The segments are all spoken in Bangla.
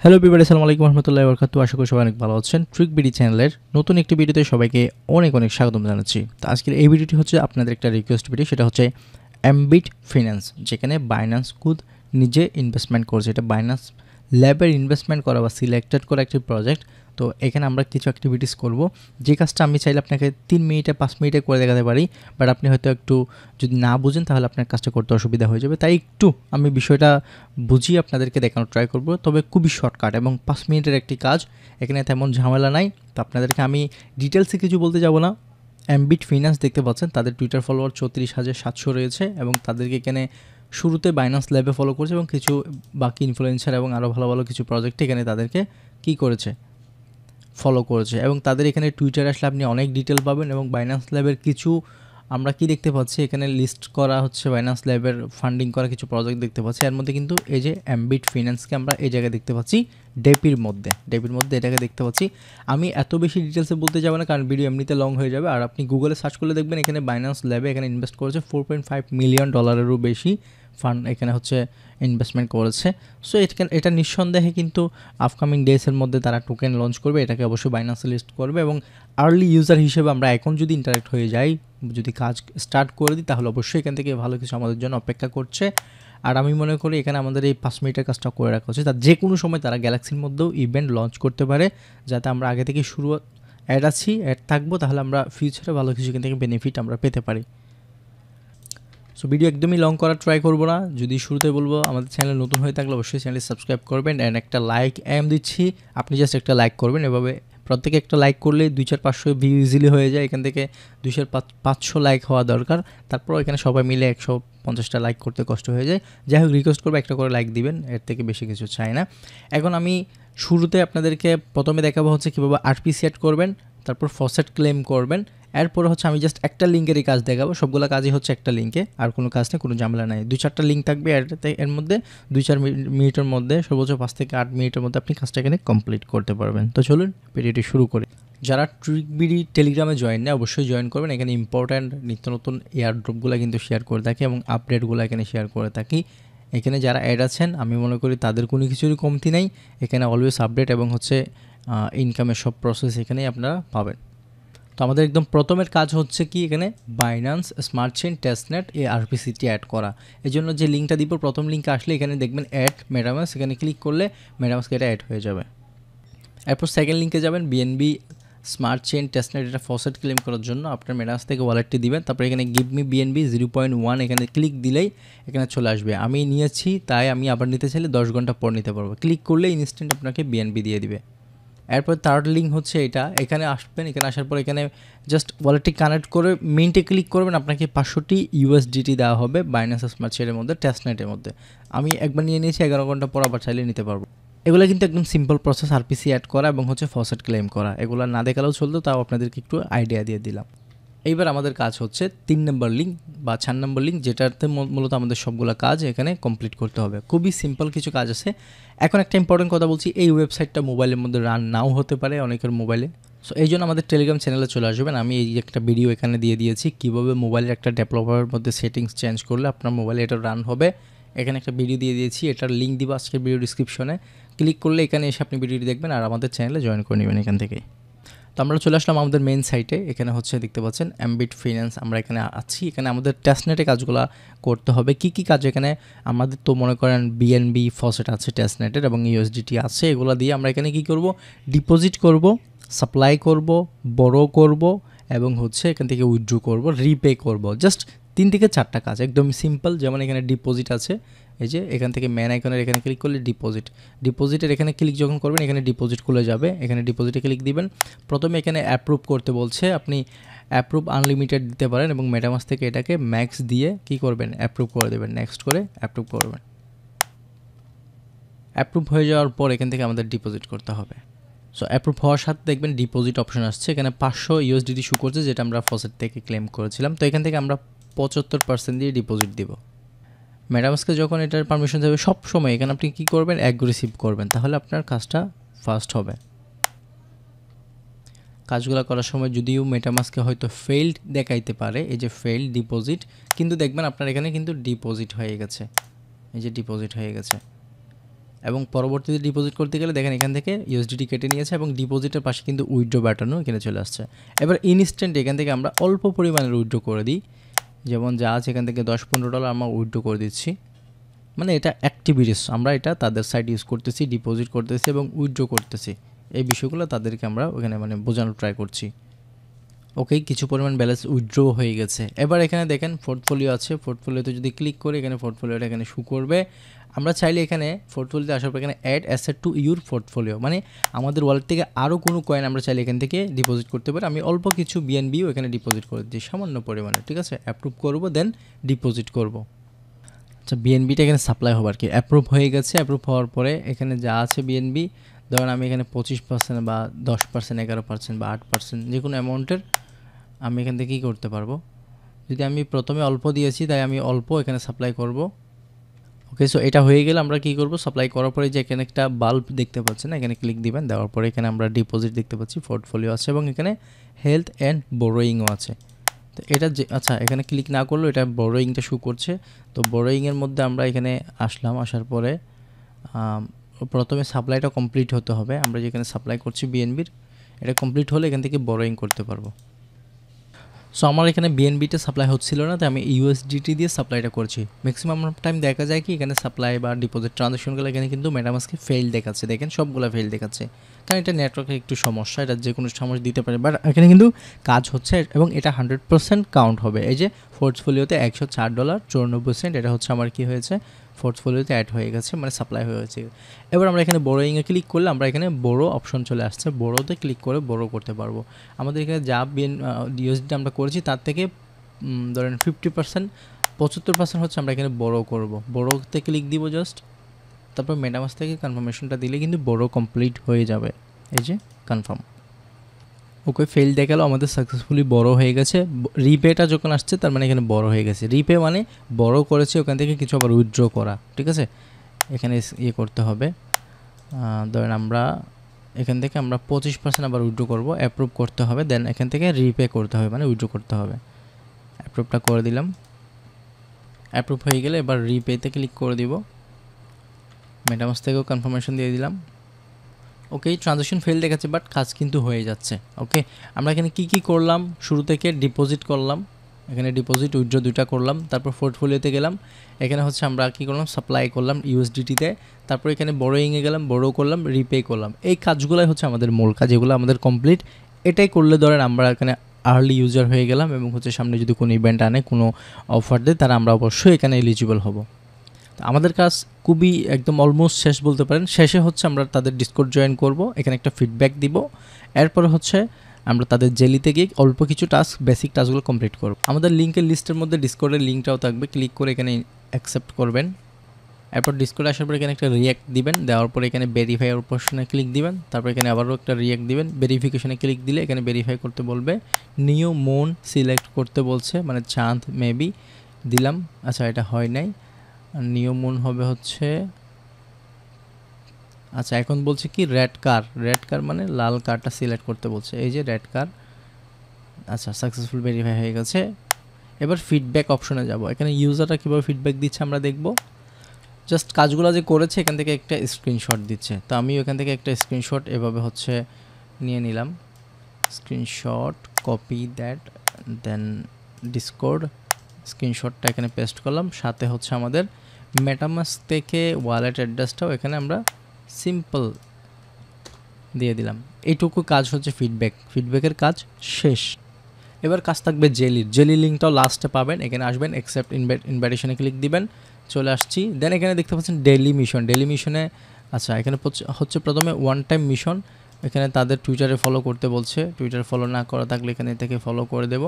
হ্যালো এভরিবডি, আসসালামু আলাইকুম রহমতুল্লাহি ওয়া বারাকাতুহু। আশা করি সবাই অনেক ভালো আছেন। ট্রিক বিডি চ্যানেলের নতুন একটি ভিডিওতে সবাইকে অনেক অনেক স্বাগতম জানাচ্ছি। তো আজকের এই ভিডিওটি হচ্ছে আপনাদের একটা রিকোয়েস্ট ভিডিও, সেটা হচ্ছে অ্যাম্বিট ফিন্যান্স, যেখানে বাইন্যান্স খুদ নিজে ইনভেস্টমেন্ট করছে। এটা বাইন্যান্স ল্যাবের ইনভেস্টমেন্ট করা বা সিলেক্টেড করা একটি প্রজেক্ট। তো এখানে আমরা কিছু অ্যাক্টিভিটিস করব, যে কাজটা আমি চাইলে আপনাকে 3 মিনিটে 5 মিনিটে করে দেখাতে পারি, বাট আপনি হয়তো একটু যদি না বুঝেন তাহলে আপনার কাজটা করতে অসুবিধা হয়ে যাবে। তাই একটু আমি বিষয়টা বুঝিয়ে আপনাদেরকে দেখানোর ট্রাই করব, তবে খুবই শর্টকাট এবং 5 মিনিটের একটি কাজ। এখানে তেমন ঝামেলা নাই। তো আপনাদেরকে আমি ডিটেলসে কিছু বলতে যাব না। অ্যাম্বিট ফিন্যান্স দেখতে পাচ্ছেন, তাদের টুইটার ফলোয়ার 34,700 রয়েছে এবং তাদেরকে এখানে শুরুতে বাইন্যান্স ল্যাবে ফলো করছে এবং কিছু বাকি ইনফ্লুয়েন্সার এবং আরও ভালো ভালো কিছু প্রজেক্ট এখানে তাদেরকে কী করেছে, ফলো করেছে। এবং তাদের এখানে টুইটারে আসলে আপনি অনেক ডিটেল পাবেন। এবং বাইন্যান্স ল্যাবের কিছু আমরা কি দেখতে পাচ্ছি, এখানে লিস্ট করা হচ্ছে বাইন্যান্স ল্যাবের ফান্ডিং করা কিছু প্রজেক্ট দেখতে পাচ্ছি। এর মধ্যে কিন্তু এই যে অ্যাম্বিট ফিন্যান্সকে আমরা এই জায়গায় দেখতে পাচ্ছি, ডেপির মধ্যে এটাকে দেখতে পাচ্ছি। আমি এত বেশি ডিটেলসে বলতে যাবো না, কারণ ভিডিও এমনিতে লং হয়ে যাবে। আর আপনি গুগলে সার্চ করলে দেখবেন এখানে বাইন্যান্স ল্যাবে এখানে ইনভেস্ট করেছে $4.5 মিলিয়ন বেশি ফান্ড এখানে হচ্ছে ইনভেস্টমেন্ট করেছে। সো এটা নিঃসন্দেহে কিন্তু আপকামিং ডেজের মধ্যে তারা টোকেন লঞ্চ করবে, এটাকে অবশ্যই বাইন্যান্সে লিস্ট করবে। এবং আর্লি ইউজার হিসেবে আমরা এখন যদি ইন্টারেক্ট হয়ে যাই, যদি কাজ স্টার্ট করে দিই, তাহলে অবশ্যই এখান থেকে ভালো কিছু আমাদের জন্য অপেক্ষা করছে। আর আমি মনে করি এখানে আমাদের এই 5 মিনিটের কাজটা করে রাখা উচিত। আর যে কোনো সময় তারা গ্যালাক্সির মধ্যেও ইভেন্ট লঞ্চ করতে পারে, যাতে আমরা আগে থেকে অ্যাড থাকবো, তাহলে আমরা ফিউচারে ভালো কিছু এখান থেকে বেনিফিট আমরা পেতে পারি। সো ভিডিও একদমই লং করার ট্রাই করবো না। যদি শুরুতে বলবো, আমাদের চ্যানেল নতুন হয়ে থাকলে অবশ্যই চ্যানেল সাবস্ক্রাইব করবেন অ্যান্ড একটা লাইক দিচ্ছি, আপনি জাস্ট একটা লাইক করবেন। এভাবে প্রত্যেকে একটা লাইক করলে 200-500 ভিউ ইজিলি হয়ে যায়। এখান থেকে 200-500 লাইক হওয়া দরকার। তারপর এখানে সবাই মিলে 150টা লাইক করতে কষ্ট হয়ে যায়। যাই হোক, রিকোয়েস্ট করবো একটা করে লাইক দিবেন, এর থেকে বেশি কিছু চাই না। এখন আমি শুরুতে আপনাদেরকে প্রথমে দেখাবো হচ্ছে কীভাবে আরপিসি অ্যাড করবেন, তারপর ফসেট ক্লেম করবেন। এরপরে হচ্ছে আমি জাস্ট একটা লিঙ্কেরই কাজ দেখাবো। সবগুলো কাজই হচ্ছে একটা লিঙ্কে, আর কোনো কাজ নেই, কোনো ঝামেলা নাই। 2-4টা লিঙ্ক থাকবে এর মধ্যে 2-4 মিনিটের মধ্যে, সর্বোচ্চ 5 থেকে 8 মিনিটের মধ্যে আপনি কাজটা এখানে কমপ্লিট করতে পারবেন। তো চলুন ভিডিওটি শুরু করি। যারা ট্রিকবিডি টেলিগ্রামে জয়েন নেয় অবশ্যই জয়েন করবেন। এখানে ইম্পর্ট্যান্ট নিত্য নতুন এয়ারড্রপগুলো কিন্তু শেয়ার করে থাকি এবং আপডেটগুলো এখানে শেয়ার করে থাকি। এখানে যারা অ্যাড আছেন আমি মনে করি তাদের কোনো কিছুরই কমতি নেই। এখানে অলওয়েজ আপডেট এবং হচ্ছে ইনকামের সব প্রসেস এখানেই আপনারা পাবেন। তো আমাদের একদম প্রথমের কাজ হচ্ছে কি, এখানে বাইন্যান্স স্মার্ট চেইন টেস্টনেট এই আরপিসিটি অ্যাড করা। এই জন্য যে লিঙ্কটা দিব, প্রথম লিঙ্কে আসলে এখানে দেখবেন অ্যাড মেটামাস্ক, এখানে ক্লিক করলে মেটামাস্ক এটা অ্যাড হয়ে যাবে। এরপর সেকেন্ড লিঙ্কে যাবেন, বিএনবি স্মার্ট চেইন টেস্টনেট, এটা ফসেট ক্লেম করার জন্য আপনার মেটামাস্ক থেকে ওয়ালেটটি দিবেন। তারপরে এখানে গিভ মি বিএনবি 0.1 এখানে ক্লিক দিলেই এখানে চলে আসবে। আমি নিয়েছি তাই আমি আবার নিতে চাইলে 10 ঘন্টা পর নিতে পারবো। ক্লিক করলে ইনস্ট্যান্ট আপনাকে বিএনবি দিয়ে দিবে। এরপর থার্ড লিঙ্ক হচ্ছে এটা, এখানে আসবেন। এখানে আসার পর এখানে জাস্ট ওয়ালেটটি কানেক্ট করে মিন্টে ক্লিক করবেন, আপনাকে 500টি ইউএসডিটি দেওয়া হবে বাইন্যান্স স্মার্ট চেইনের মধ্যে, টেস্টনেটের মধ্যে। আমি একবার নিয়ে নিয়েছি, 11 ঘন্টা পর আবার চাইলে নিতে পারবো। এগুলো কিন্তু একদম সিম্পল প্রসেস, আরপিসি অ্যাড করা এবং হচ্ছে ফসেট ক্লেম করা। এগুলো না দেখালেও চলতো, তাও আপনাদেরকে একটু আইডিয়া দিয়ে দিলাম। এইবার আমাদের কাজ হচ্ছে 3 নম্বর লিঙ্ক বা 4 নম্বর লিঙ্ক, যেটাতে মূলত আমাদের সবগুলো কাজ এখানে কমপ্লিট করতে হবে। খুবই সিম্পল কিছু কাজ আছে। এখন একটা ইম্পর্টেন্ট কথা বলছি, এই ওয়েবসাইটটা মোবাইলের মধ্যে রান নাও হতে পারে অনেকের মোবাইলে। সো এই জন্য আমাদের টেলিগ্রাম চ্যানেলে চলে আসবেন। আমি এই একটা ভিডিও এখানে দিয়ে দিয়েছি কীভাবে মোবাইলের একটা ডেভেলপারের মধ্যে সেটিংস চেঞ্জ করলে আপনার মোবাইলে এটা রান হবে। এখানে একটা ভিডিও দিয়ে দিয়েছি, এটার লিঙ্ক দিব আজকের ভিডিও ডিসক্রিপশনে। ক্লিক করলে এখানে এসে আপনি ভিডিওটি দেখবেন আর আমাদের চ্যানেলে জয়েন করে নেবেন এখান থেকেই। তো আমরা চলে আসলাম আমাদের মেন সাইটে। এখানে হচ্ছে দেখতে পাচ্ছেন অ্যাম্বিট ফিন্যান্স, আমরা এখানে আছি। এখানে আমাদের টেস্টনেটে কাজগুলো করতে হবে। কি কি কাজ এখানে আমাদের, তো মনে করেন বিএনবি ফসেট আছে টেস্টনেটের এবং ইউএসডিটি আছে। এগুলো দিয়ে আমরা এখানে কি করব, ডিপোজিট করব, সাপ্লাই করব, বড়ো করব এবং হচ্ছে এখান থেকে উইথড্র করব, রিপে করব। জাস্ট 3 থেকে 4টা কাজ, একদম সিম্পল। যেমন এখানে ডিপোজিট আছে, এই যে এখান থেকে ম্যান আইকনের এখানে ক্লিক করলে ডিপোজিটের এখানে ক্লিক যখন করবেন এখানে ডিপোজিট খুলে যাবে। এখানে ডিপোজিটে ক্লিক দিবেন। প্রথমে এখানে অ্যাপ্রুভ করতে বলছে, আপনি অ্যাপ্রুভ আনলিমিটেড দিতে পারেন এবং মেটামাস্ক থেকে এটাকে ম্যাক্স দিয়ে কি করবেন, অ্যাপ্রুভ করে দেবেন। নেক্সট করে অ্যাপ্রুভ করবেন। অ্যাপ্রুভ হয়ে যাওয়ার পর এখান থেকে আমাদের ডিপোজিট করতে হবে। সো অ্যাপ্রুভ হওয়ার সাথে দেখবেন ডিপোজিট অপশন আসছে। এখানে 500 ইউএসডিটি শো করছে, যেটা আমরা ফসেট থেকে ক্লেম করেছিলাম। তো এখান থেকে আমরা 75% দিয়ে ডিপোজিট দিব। মেটামাস্কে যখন এটার পারমিশন দেবে, সব সময় এখানে আপনি কী করবেন, রিসিভ করবেন, তাহলে আপনার কাজটা ফাস্ট হবে। কাজগুলো করার সময় যদিও মেটামাস্কে হয়তো ফেইল্ড দেখাইতে পারে, এই যে ফেইল্ড ডিপোজিট, কিন্তু দেখবেন আপনার এখানে কিন্তু ডিপোজিট হয়ে গেছে। এই যে ডিপোজিট হয়ে গেছে। এবং পরবর্তীতে ডিপোজিট করতে গেলে দেখেন এখান থেকে ইউএসডিটি কেটে নিয়েছে এবং ডিপোজিটের পাশে কিন্তু উইথড্র বাটনও এখানে চলে আসছে। এবার ইনস্ট্যান্ট এখান থেকে আমরা অল্প পরিমাণের উইথড্র করে দিই, যেমন যা আছে এখান থেকে $10-15 আমরা উইথড্র করে দিচ্ছি। মানে এটা অ্যাক্টিভিটিস, আমরা এটা তাদের সাইট ইউজ করতেছি, ডিপোজিট করতেছি এবং উইথড্র করতেছি, এই বিষয়গুলো তাদেরকে আমরা ওখানে মানে বোঝানোর ট্রাই করছি। ওকে, কিছু পরিমাণ ব্যালেন্স উইথড্র হয়ে গেছে। এবার এখানে দেখেন পোর্টফোলিও আছে, পোর্টফোলিওতে যদি ক্লিক করি এখানে পোর্টফোলিওটা এখানে শো করবে। আমরা চাইলে এখানে পোর্টফোলিওতে আসার পর এখানে add asset to your portfolio, মানে আমাদের ওয়ালেট থেকে আরও কোনো কয়েন আমরা চাইলে এখান থেকে ডিপোজিট করতে পারি। আমি অল্প কিছু বিএনবিও এখানে ডিপোজিট করে দিই সামান্য পরিমাণে, ঠিক আছে। অ্যাপ্রুভ করব, দেন ডিপোজিট করব। আচ্ছা, বিএনবিটা এখানে সাপ্লাই হবে আর কি, অ্যাপ্রুভ হয়ে গেছে। অ্যাপ্রুভ হওয়ার পরে এখানে যা আছে বিএনবি, ধরেন আমি এখানে 25% বা 10%, 11% বা 8% যে কোনো অ্যামাউন্টের আমি এখান থেকে কী করতে পারবো। যদি আমি প্রথমে অল্প দিয়েছি তাই আমি অল্প এখানে সাপ্লাই করব। ওকে, সো এটা হয়ে গেলে আমরা কী করব, সাপ্লাই করার পরে যে এখানে একটা বাল্ব দেখতে পাচ্ছেন না, এখানে ক্লিক দিবেন। দেওয়ার পরে এখানে আমরা ডিপোজিট দেখতে পাচ্ছি, পোর্টফোলিও আছে এবং এখানে হেলথ অ্যান্ড বোরোয়িংও আছে। তো এটা যে আচ্ছা, এখানে ক্লিক না করলেও এটা বোরোয়িংটা শো করছে। তো বোরোয়িংয়ের মধ্যে আমরা এখানে আসলাম, আসার পরে প্রথমে সাপ্লাইটা কমপ্লিট হতে হবে। আমরা যেখানে সাপ্লাই করছি বিএনবির, এটা কমপ্লিট হলে এখান থেকে বোরোয়িং করতে পারবো। সো আমার এখানে বিএনবিটা সাপ্লাই হচ্ছিল না, তাই আমি ইউএসডিটি দিয়ে সাপ্লাইটা করছি। ম্যাক্সিমাম টাইম দেখা যায় কি এখানে সাপ্লাই বা ডিপোজিট ট্রানজাকশনগুলো এখানে কিন্তু মেটামাস্কে ফেল দেখাচ্ছে, দেখেন সবগুলো ফেল দেখাচ্ছে, কারণ এটা নেটওয়ার্কের একটু সমস্যা, এটা যে কোনো সমস্যা দিতে পারে। বাট এখানে কিন্তু কাজ হচ্ছে এবং এটা 100% কাউন্ট হবে। এই যে পোর্টফোলিওতে $104.94, এটা হচ্ছে আমার কি হয়েছে, পোর্টফোলিওতে অ্যাড হয়ে গেছে, মানে সাপ্লাই হয়েছে। এবার আমরা এখানে বোরোয়িংয়ে ক্লিক করলে আমরা এখানে বড়ো অপশন চলে আসছে, বড়োতে ক্লিক করে বড়ো করতে পারবো। আমাদের এখানে যা ইউএসডি আমরা করেছি তার থেকে ধরেন 50%, 75% হচ্ছে আমরা এখানে বড়ো করব। বড়োতে ক্লিক দিব জাস্ট, তারপর মেটামাস্ক থেকে কনফার্মেশনটা দিলে কিন্তু বড়ো কমপ্লিট হয়ে যাবে। এই যে কনফার্ম, ওকে ফেল দেখালো, আমাদের সাকসেসফুলি বড় হয়ে গেছে। রিপেটা যখন আসছে তার মানে এখানে বড় হয়ে গেছে। রিপে মানে বড় করেছে, ওখান থেকে কিছু আবার উইথড্র করা, ঠিক আছে। এখানে ইয়ে করতে হবে, ধরেন আমরা এখান থেকে আমরা 25% আবার উইথড্র করবো, অ্যাপ্রুভ করতে হবে, দেন এখান থেকে রিপে করতে হবে, মানে উইথড্র করতে হবে। অ্যাপ্রুভটা করে দিলাম, অ্যাপ্রুভ হয়ে গেলে এবার রিপেতে ক্লিক করে দিব, মেটামাস্ক থেকেও কনফার্মেশন দিয়ে দিলাম। ওকে, ট্রানজাকশন ফেল দেখাচ্ছে বাট কাজ কিন্তু হয়ে যাচ্ছে। ওকে, আমরা এখানে কি করলাম, শুরু থেকে ডিপোজিট করলাম, এখানে ডিপোজিট উইথড্র দুইটা করলাম, তারপর পোর্টফোলিওতে গেলাম, এখানে হচ্ছে আমরা কী করলাম, সাপ্লাই করলাম ইউএসডিটিতে, তারপর এখানে বড়োয়িংয়ে গেলাম, বড়ো করলাম, রিপে করলাম। এই কাজগুলোই হচ্ছে আমাদের মূল কাজ, এগুলো আমাদের কমপ্লিট। এটাই করলে ধরেন আমরা এখানে আর্লি ইউজার হয়ে গেলাম এবং হচ্ছে সামনে যদি কোনো ইভেন্ট আনে, কোনো অফার দেয়, তারা আমরা অবশ্যই এখানে এলিজিবল হব। আমাদের কাজ খুবই একদম অলমোস্ট শেষ বলতে পারেন। শেষে হচ্ছে আমরা তাদের ডিসকর্ড জয়েন করব, এখানে একটা ফিডব্যাক দিব, এরপরে হচ্ছে আমরা তাদের জেলিতে গিয়ে অল্প কিছু টাস্ক, বেসিক টাস্কগুলো কমপ্লিট করব। আমাদের লিঙ্কের লিস্টের মধ্যে ডিসকর্ডের লিঙ্কটাও থাকবে, ক্লিক করে এখানে অ্যাকসেপ্ট করবেন। এরপর ডিসকর্ডে আসার পর এখানে একটা রিয়াক্ট দিবেন, দেওয়ার পরে এখানে ভেরিফাই অপশনে ক্লিক দিবেন, তারপর এখানে আবারও একটা রিয়াক্ট দিবেন। ভেরিফিকেশনে ক্লিক দিলে এখানে ভেরিফাই করতে বলবে, নিউ মুন সিলেক্ট করতে বলছে, মানে চাঁদ মেবি দিলাম। আচ্ছা, এটা হয় নাই, নিউ মুন হবে হচ্ছে, আচ্ছা এখন বলছে কি রেড কার, রেড কার মানে লাল কারটা সিলেক্ট করতে বলছে, এই যে রেড কার। আচ্ছা, সাকসেসফুল ভেরিফাই হয়ে গেছে। এবার ফিডব্যাক অপশনে যাব, এখানে ইউজাররা কীভাবে ফিডব্যাক দিচ্ছে আমরা দেখব। জাস্ট কাজগুলো যে করেছে এখান থেকে একটা স্ক্রিনশট দিচ্ছে, তো আমি এখান থেকে একটা স্ক্রিনশট এভাবে হচ্ছে নিয়ে নিলাম, screenshot copy that, then discord, স্ক্রিনশটটা এখানে পেস্ট করলাম, সাথে হচ্ছে আমাদের মেটামাস্ক থেকে ওয়ালেট অ্যাড্রেসটাও এখানে আমরা সিম্পল দিয়ে দিলাম। এইটুকু কাজ হচ্ছে ফিডব্যাকের কাজ শেষ। এবার কাজ থাকবে জেলি লিঙ্কটাও লাস্টে পাবেন, এখানে আসবেন, অ্যাকসেপ্ট ইনভাইটেশনে ক্লিক দিবেন, চলে আসছি। দেন এখানে দেখতে পাচ্ছেন ডেইলি মিশনে, আচ্ছা এখানে হচ্ছে প্রথমে ওয়ান টাইম মিশন, এখানে তাদের টুইটারে ফলো করতে বলছে, টুইটার ফলো না করা থাকলে এখানে থেকে ফলো করে দেব।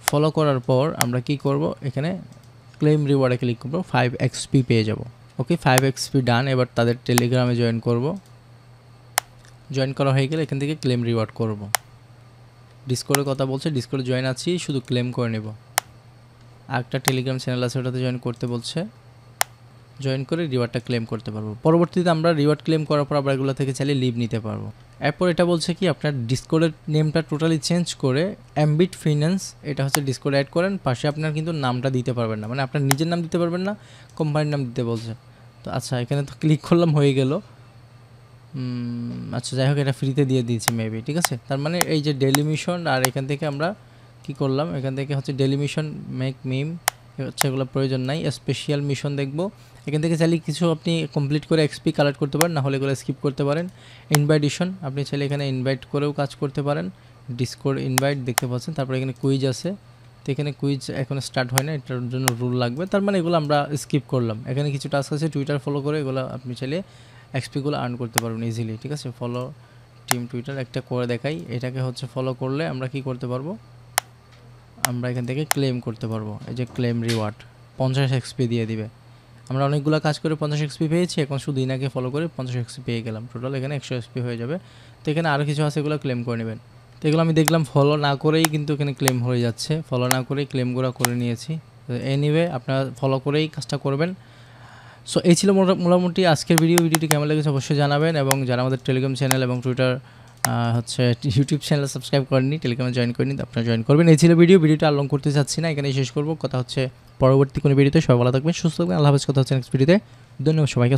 ফলো করার পর আমরা কি করব, এখানে ক্লেম রিওয়ার্ডে ক্লিক করব, 5 XP পেয়ে যাব। ওকে, 5 XP ডান। এবার তাদের টেলিগ্রামে জয়েন করব, জয়েন করা হয়ে গেলে এখান থেকে ক্লেম রিওয়ার্ড করব। ডিসকর্ডের কথা বলছে, ডিসকর্ডে জয়েন আছি, শুধু ক্লেম করে নেব। আর একটা টেলিগ্রাম চ্যানেল আছে, ওটাতে জয়েন করতে বলছে, জয়েন করে রিওয়ার্ডটা ক্লেম করতে পারবো। পরবর্তীতে আমরা রিওয়ার্ড ক্লেম করার পর আবার এগুলো থেকে চাইলে লিভ নিতে পারবো। এরপর এটা বলছে কি আপনার ডিসকর্ডের নেমটা টোটালি চেঞ্জ করে অ্যাম্বিট ফিন্যান্স এটা হচ্ছে ডিসকর্ডে অ্যাড করেন, পাশে আপনার কিন্তু নামটা দিতে পারবেন না, মানে আপনার নিজের নাম দিতে পারবেন না, কোম্পানির নাম দিতে বলছে। তো তো আচ্ছা এখানে তো ক্লিক করলাম, হয়ে গেল। আচ্ছা যাই হোক, এটা ফ্রিতে দিয়ে দিয়েছি মেবি, ঠিক আছে। তার মানে এই যে ডেলি মিশন, আর এখান থেকে আমরা কি করলাম, এখান থেকে হচ্ছে ডেলি মিশন, মেক মিম, হচ্ছে এগুলো প্রয়োজন নাই। স্পেশাল মিশন দেখবো, এখান থেকে চাইলে কিছু আপনি কমপ্লিট করে এক্সপি কালেক্ট করতে পারেন, না হলে এগুলো স্কিপ করতে পারেন। ইনভাইটেশন, আপনি চাইলে এখানে ইনভাইট করেও কাজ করতে পারেন। ডিসকর্ড ইনভাইট দেখতে পাচ্ছেন, তারপরে এখানে কুইজ আছে, তো এখানে কুইজ এখন স্টার্ট হয় না, এটার জন্য রুল লাগবে। তার মানে এগুলো আমরা স্কিপ করলাম। এখানে কিছু টাস্ক আছে, টুইটার ফলো করে এগুলো আপনি চাইলে এক্সপিগুলো আর্ন করতে পারবেন ইজিলি, ঠিক আছে। ফলো টিম টুইটার একটা করে দেখাই, এটাকে হচ্ছে ফলো করলে আমরা কি করতে পারবো, আমরা এখান থেকে ক্লেম করতে পারবো। এই যে ক্লেম রিওয়ার্ড 50 এক্সপি দিয়ে দিবে। আমরা অনেকগুলো কাজ করে 50 এক্সপি পেয়েছি, এখন শুধু ইনাকে ফলো করে 50 এক্সপি পেয়ে গেলাম। টোটাল এখানে 100 এক্সপি হয়ে যাবে। তো এখানে আরও কিছু আছে, এগুলো ক্লেম করে নেবেন। তো এগুলো আমি দেখলাম ফলো না করেই কিন্তু এখানে ক্লেম হয়ে যাচ্ছে, ফলো না করেই ক্লেমগুলো করে নিয়েছি। এনিওয়ে আপনারা ফলো করেই কাজটা করবেন। সো এই ছিল মোটামুটি আজকের ভিডিওটি কেমন লেগেছে অবশ্যই জানাবেন। এবং যারা আমাদের টেলিগ্রাম চ্যানেল এবং টুইটার হচ্ছে ইউটিউব চ্যানেল সাবস্ক্রাইব করেননি, টেলিগ্রামে জয়েন করেনি, আপনারা জয়েন করবেন। এই ছিল ভিডিওটা আর লং করতে চাচ্ছি না, এখানেই শেষ করবো। কথা হচ্ছে পরবর্তী কোনো ভিডিওতে। সবাই ভালো থাকবেন, সুস্থ থাকবেন, আল্লাহ হাফেজ। কথা হচ্ছে নেক্সট ভিডিওতে। ধন্যবাদ সবাইকে।